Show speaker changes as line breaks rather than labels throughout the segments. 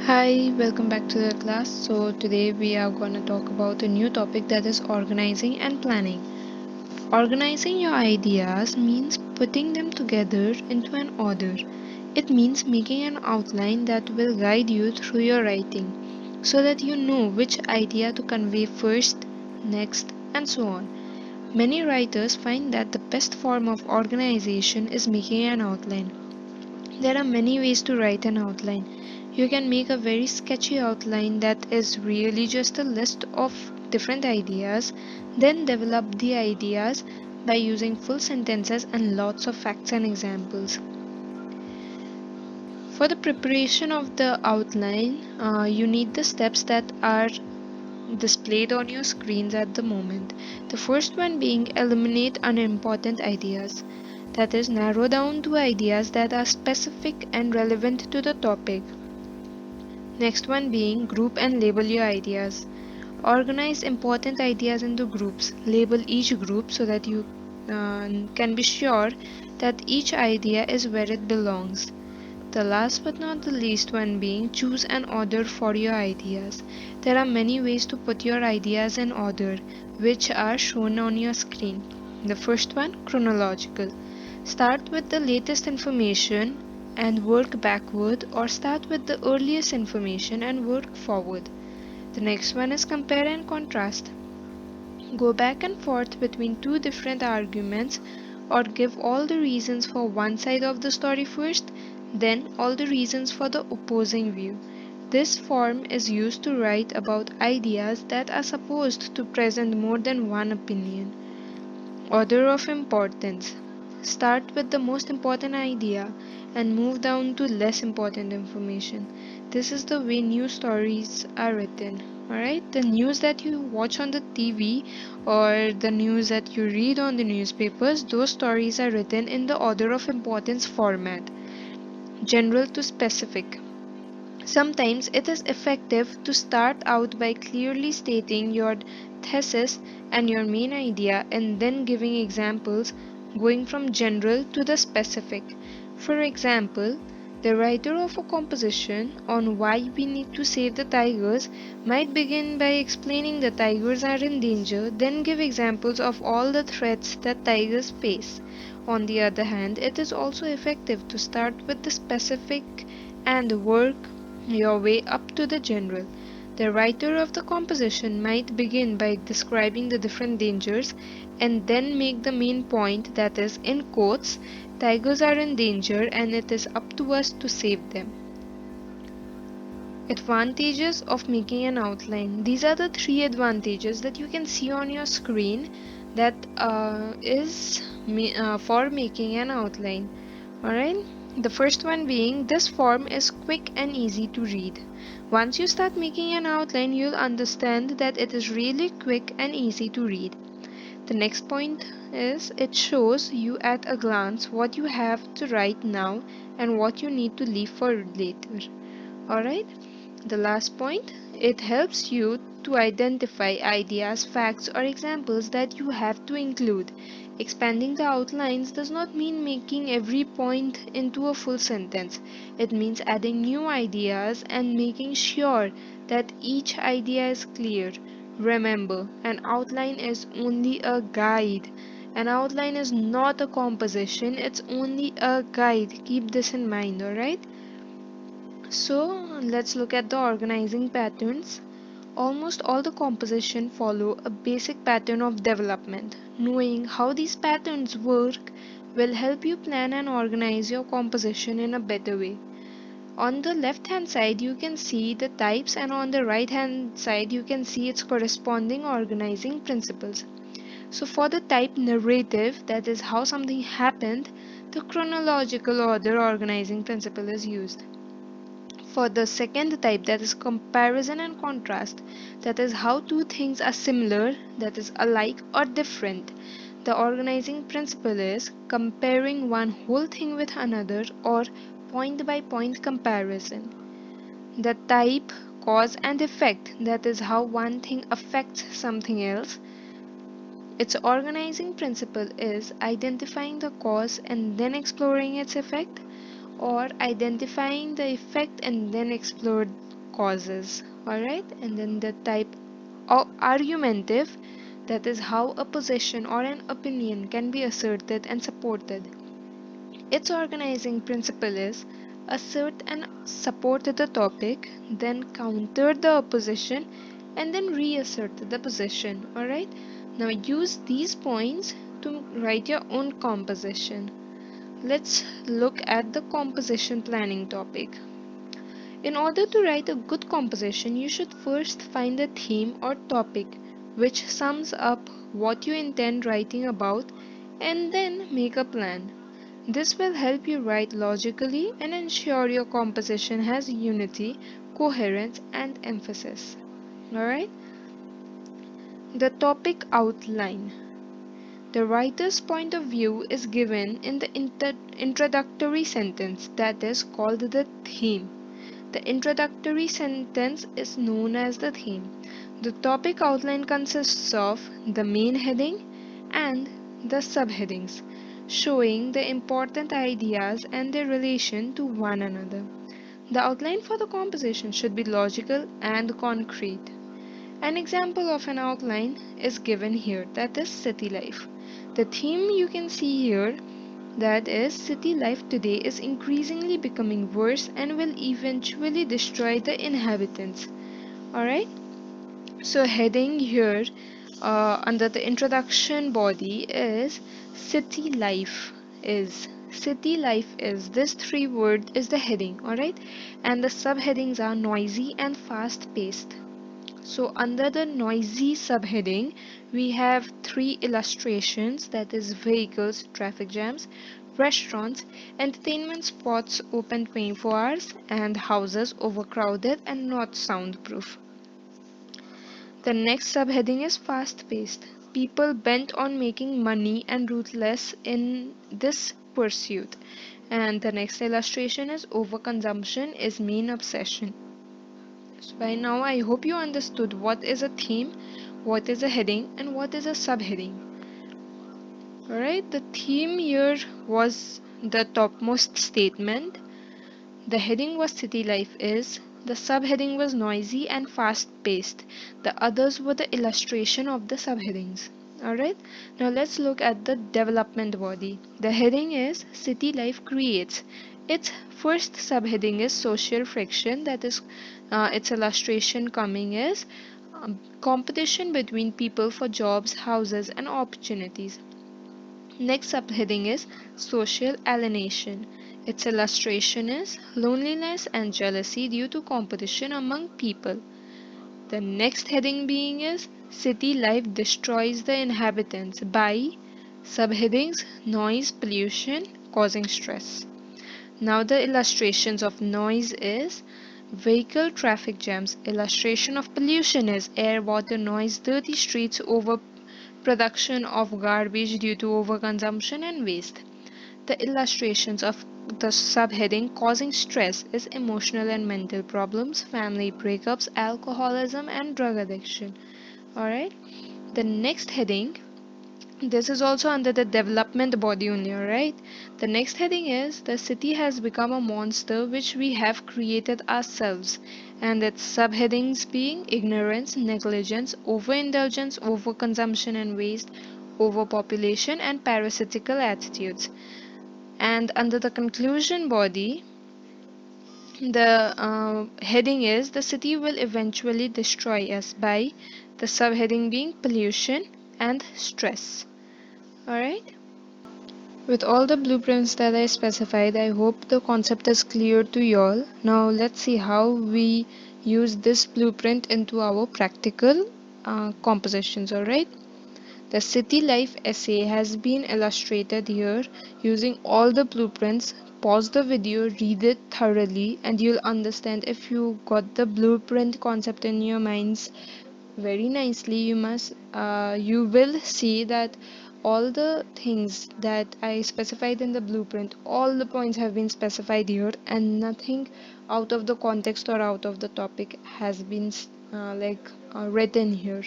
Hi, welcome back to the class. So, today we are going to talk about a new topic that is organizing and planning. Organizing your ideas means putting them together into an order. It means making an outline that will guide you through your writing so that you know which idea to convey first, next, and so on. Many writers find that the best form of organization is making an outline. There are many ways to write an outline. You can make a very sketchy outline that is really just a list of different ideas, then develop the ideas by using full sentences and lots of facts and examples. For the preparation of the outline, you need the steps that are displayed on your screens at the moment. The first one being eliminate unimportant ideas. That is, narrow down to ideas that are specific and relevant to the topic. Next one being group and label your ideas. Organize important ideas into groups. Label each group so that you can be sure that each idea is where it belongs. The last but not the least one being choose an order for your ideas. There are many ways to put your ideas in order, which are shown on your screen. The first one, chronological. Start with the latest information and work backward, or start with the earliest information and work forward. The next one is compare and contrast. Go back and forth between two different arguments, or give all the reasons for one side of the story first, then all the reasons for the opposing view. This form is used to write about ideas that are supposed to present more than one opinion. Order of importance. Start with the most important idea and move down to less important information. This is the way news stories are written. Alright, the news that you watch on the TV or the news that you read on the newspapers, those stories are written in the order of importance format, general to specific. Sometimes it is effective to start out by clearly stating your thesis and your main idea and then giving examples going from general to the specific. For example, the writer of a composition on why we need to save the tigers might begin by explaining the tigers are in danger, then give examples of all the threats that tigers face. On the other hand, it is also effective to start with the specific and work your way up to the general. The writer of the composition might begin by describing the different dangers and then make the main point, that is, in quotes, tigers are in danger and it is up to us to save them. Advantages of making an outline. These are the three advantages that you can see on your screen that for making an outline. Alright, the first one being this form is quick and easy to read. Once you start making an outline, you'll understand that it is really quick and easy to read. The next point is it shows you at a glance what you have to write now and what you need to leave for later. Alright, the last point, it helps you to identify ideas, facts, or examples that you have to include. Expanding the outlines does not mean making every point into a full sentence. It means adding new ideas and making sure that each idea is clear. Remember, an outline is only a guide. An outline is not a composition, it's only a guide. Keep this in mind, alright? So let's look at the organizing patterns. Almost all the composition follow a basic pattern of development. Knowing how these patterns work will help you plan and organize your composition in a better way. On the left hand side you can see the types, and on the right hand side you can see its corresponding organizing principles. So for the type narrative, that is how something happened, the chronological order organizing principle is used. For the second type, that is comparison and contrast, that is how two things are similar, that is alike or different. The organizing principle is comparing one whole thing with another, or point by point comparison. The type cause and effect, that is how one thing affects something else. Its organizing principle is identifying the cause and then exploring its effect, or identifying the effect and then explore causes. Alright, and then the type of argumentative, that is how a position or an opinion can be asserted and supported. Its organizing principle is assert and support the topic, then counter the opposition, and then reassert the position. Alright, now use these points to write your own composition. Let's look at the composition planning topic. In order to write a good composition, you should first find a theme or topic which sums up what you intend writing about, and then make a plan. This will help you write logically and ensure your composition has unity, coherence, and emphasis. Alright? The topic outline. The writer's point of view is given in the introductory sentence, that is called the theme. The introductory sentence is known as the theme. The topic outline consists of the main heading and the subheadings, showing the important ideas and their relation to one another. The outline for the composition should be logical and concrete. An example of an outline is given here, that is city life. The theme you can see here, that is city life today is increasingly becoming worse and will eventually destroy the inhabitants. Alright, so heading here under the introduction body is city life is this three word is the heading. Alright, and the subheadings are noisy and fast paced. So under the noisy subheading, we have three illustrations, that is vehicles, traffic jams, restaurants, entertainment spots open 24 hours, and houses overcrowded and not soundproof. The next subheading is fast paced. People bent on making money and ruthless in this pursuit. And the next illustration is overconsumption is main obsession. So by now I hope you understood what is a theme, what is a heading, and what is a subheading. Alright, the theme here was the topmost statement. The heading was city life is. The subheading was noisy and fast paced. The others were the illustration of the subheadings. Alright, now let's look at the development body. The heading is city life creates. Its first subheading is social friction, that is its illustration coming is competition between people for jobs, houses, and opportunities. Next subheading is social alienation. Its illustration is loneliness and jealousy due to competition among people. The next heading being is city life destroys the inhabitants by subheadings noise, pollution, causing stress. Now the illustrations of noise is vehicle traffic jams. Illustration of pollution is air, water, noise, dirty streets, overproduction of garbage due to overconsumption and waste. The illustrations of the subheading causing stress is emotional and mental problems, family breakups, alcoholism, and drug addiction. Alright. The next heading, this is also under the development body only, alright? The next heading is the city has become a monster which we have created ourselves, and its subheadings being ignorance, negligence, overindulgence, overconsumption and waste, overpopulation, and parasitical attitudes. And under the conclusion body, the heading is the city will eventually destroy us by the subheading being pollution and stress. Alright. With all the blueprints that I specified, I hope the concept is clear to you all. Now let's see how we use this blueprint into our practical compositions. Alright. The city life essay has been illustrated here using all the blueprints. Pause the video, read it thoroughly, and you'll understand if you got the blueprint concept in your minds very nicely. You will see that all the things that I specified in the blueprint, all the points have been specified here, and nothing out of the context or out of the topic has been written here.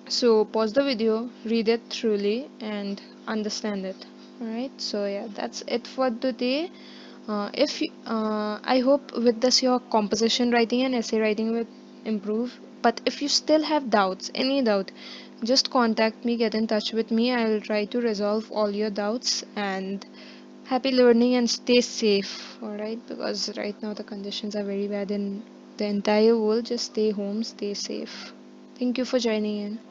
So pause the video, read it truly, and understand it. Alright, so yeah, that's it for today. I hope with this your composition writing and essay writing will improve. But if you still have doubts, any doubt, just contact me, get in touch with me. I'll try to resolve all your doubts. And happy learning and stay safe, alright? Because right now the conditions are very bad in the entire world. Just stay home, stay safe. Thank you for joining in.